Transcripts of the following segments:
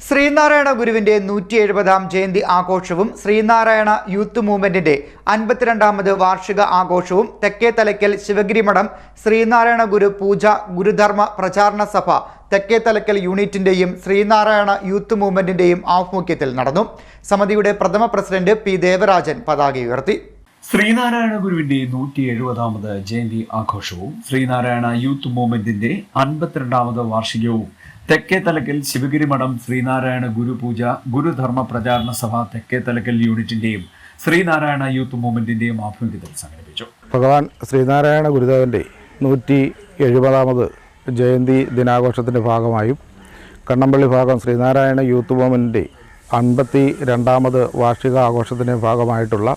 ശ്രീനാരായണ ഗുരുവിന്റെ 170-ാം ജയന്തി ആഘോഷവും ശ്രീനാരായണ യൂത്ത് മൂവ്മെന്റിന്റെ 52ാമത് വാർഷിക ആഘോഷവും തെക്കേത്തലയ്ക്കൽ ശിവഗിരി മഠം ശ്രീനാരായണ ഗുരു പൂജ ഗുരുധർമ്മ പ്രചാരണ സഭ തെക്കേത്തലയ്ക്കൽ യൂണിറ്റിന്റെയും ശ്രീനാരായണ യൂത്ത് മൂവ്മെന്റിന്റെയും ആഭിമുഖ്യത്തിൽ നടന്നു. സമിതിയുടെ പ്രഥമ പ്രസിഡന്റ് പി ദേവരാജൻ പതാക ഉയർത്തി. ശ്രീനാരായണ ഗുരുവിന്റെ 170ാമത് ജയന്തി ആഘോഷവും ശ്രീനാരായണ യൂത്ത് മൂവ്മെന്റിന്റെ 52ാമത് വാർഷികവും തെക്കേത്തലയ്ക്കൽ ശിവഗിരി മഠം ശ്രീനാരായണ ഗുരു പൂജ ഗുരുധർമ്മ പ്രചാരണ സഭ തെക്കേത്തലയ്ക്കൽ യൂണിറ്റിന്റെയും ശ്രീനാരായണ യൂത്ത് മൂവ്മെന്റിന്റെയും ആഭിമുഖ്യത്തിൽ സംഘടിപ്പിച്ചു. ഭഗവാൻ ശ്രീനാരായണ ഗുരുദേവന്റെ 170ാമത് ജയന്തി ദിനാഘോഷത്തിന്റെ ഭാഗമായും കണ്ണമ്പള്ളി ഭാഗം ശ്രീനാരായണ യൂത്ത് മൂവ്മെന്റിന്റെ 52ാമത് വാർഷിക ആഘോഷത്തിന്റെ ഭാഗമായിട്ടുള്ള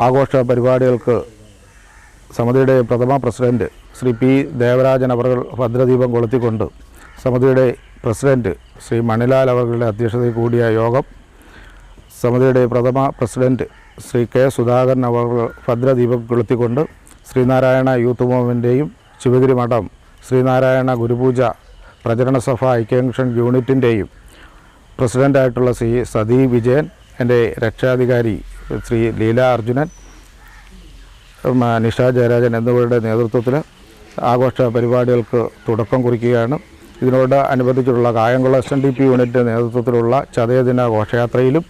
ആഘോഷ പരിപാടികൾക്ക് സമിതിയുടെ പ്രഥമ പ്രസിഡന്റ് ശ്രീ പി ദേവരാജൻ അവർ ഭദ്രദീപം കൊളുത്തിക്കൊണ്ട് സമിതിയുടെ പ്രസിഡന്റ് ശ്രീ മണിലാൽ അവരുടെ അധ്യക്ഷതയിൽ കൂടിയ യോഗം സമിതിയുടെ പ്രഥമ പ്രസിഡന്റ് ശ്രീ കെ സുധാകരൻ അവർ ഭദ്രദീപം കൊളുത്തിക്കൊണ്ട് ശ്രീനാരായണ യൂത്ത് മൂവ്മെൻറ്റിൻ്റെയും ശിവഗിരി മഠം ശ്രീനാരായണ ഗുരുപൂജ പ്രചരണ സഭ ഐക്യജംഗ്ഷൻ യൂണിറ്റിൻ്റെയും പ്രസിഡൻ്റായിട്ടുള്ള ശ്രീ സതി വിജയൻ, എൻ്റെ രക്ഷാധികാരി ശ്രീ ലീല അർജുനൻ, നിഷ ജയരാജൻ എന്നിവരുടെ നേതൃത്വത്തിൽ ആഘോഷ പരിപാടികൾക്ക് തുടക്കം കുറിക്കുകയാണ്. ഇതിനോട് അനുബന്ധിച്ചുള്ള കായംകുളം SNDP യൂണിറ്റ് നേതൃത്വത്തിലുള്ള ചതയദിന ഘോഷയാത്രയിലും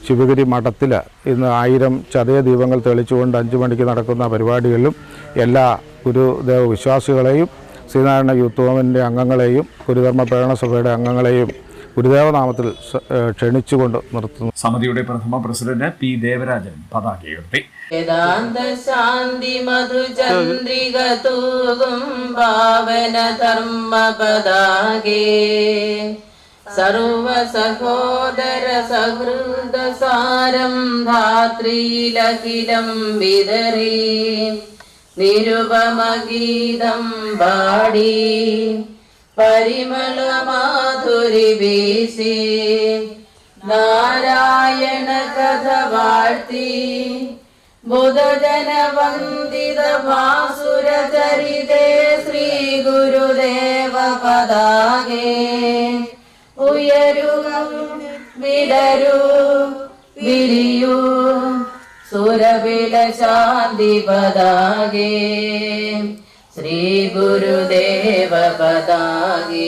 ശിവഗിരി മഠത്തിൽ ഇന്ന് 1000 ചതയ ദീപങ്ങൾ തെളിച്ചുകൊണ്ട് 5 മണിക്ക് നടക്കുന്ന പരിപാടികളിലും എല്ലാ ഗുരുദേവ വിശ്വാസികളെയും ശ്രീനാരായണ യൂത്ത് മൂവ്മെൻറ്റിൻ്റെ അംഗങ്ങളെയും ഗുരുധർമ്മ പ്രചരണ സഭയുടെ അംഗങ്ങളെയും ഗുരുദേവനാമത്തിൽ ക്ഷണിച്ചുകൊണ്ട് നിർത്തുന്നു. സമിതിയുടെ പ്രഥമ പ്രസിഡന്റ് പി ദേവരാജൻ പതാക ഉയർത്തി. വേദാന്ത ശാന്തി മധുചന്ദ്രിക തൂകും പാവന ധർമ്മ പതാകേ സർവ സഹോദര സഹൃദ സാരം ധാത്രിയിലഖിലം വിതറി നിരുപമഗീതം പാടി പരിമള മാധുരി വീശി നാരായണ കഥ വാഴ്ത്തി ബുധജന വന്ദിത ഭാസുര ചരിതേ ശ്രീ ഗുരുദേവ പതാകേ ഉയരു വിടരൂ വിരിയൂ സുരവില ശാന്തി പതാകേ ശ്രീ ഗുരുദേവ പതാകേ.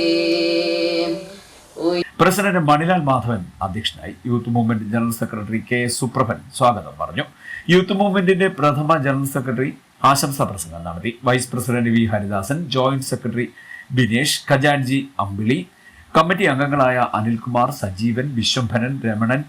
പ്രസിഡന്റ് മണിലാൽ മാധവൻ അധ്യക്ഷനായി. Youth movement general secretary K Suprabhan സ്വാഗതം പറഞ്ഞു. യൂത്ത് മൂവ്മെന്റിന്റെ പ്രഥമ ജനറൽ സെക്രട്ടറി ആശംസാ പ്രസംഗം നടത്തി. Vice president V Haridasan, joint secretary Binesh, ഖജാൻജി അമ്പിളി, കമ്മിറ്റി അംഗങ്ങളായ അനിൽകുമാർ, സജീവൻ, വിശ്വംഭരൻ, രമണൻ,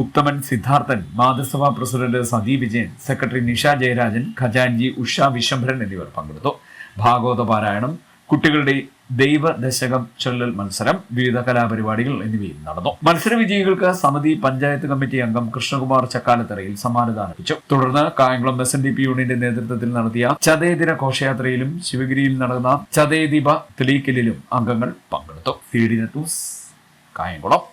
ഉത്തമൻ, സിദ്ധാർത്ഥൻ, മാതൃസഭാ പ്രസിഡന്റ് സതി വിജയൻ, സെക്രട്ടറി നിഷ ജയരാജൻ, ഖജാൻജി, ഉഷ, വിശ്വംഭരൻ എന്നിവർ പങ്കെടുത്തു. ഭാഗവത പാരായണം, കുട്ടികളുടെ ദൈവദശകം ചൊല്ലൽ മത്സരം, വിവിധ കലാപരിപാടികൾ എന്നിവയും നടന്നു. മത്സര വിജയികൾക്ക് സമിതി പഞ്ചായത്ത് കമ്മിറ്റി അംഗം കൃഷ്ണകുമാർ ചക്കാലത്തറയിൽ സമ്മാനദാനം അർപ്പിച്ചു. തുടർന്ന് കായംകുളം SNDP യൂണിയന്റെ നേതൃത്വത്തിൽ നടത്തിയ ചതയദിന ഘോഷയാത്രയിലും ശിവഗിരിയിൽ നടന്ന ചതയദീപ തെളിയിക്കലിലും അംഗങ്ങൾ പങ്കെടുത്തു. CDNet news, Kayamkulam.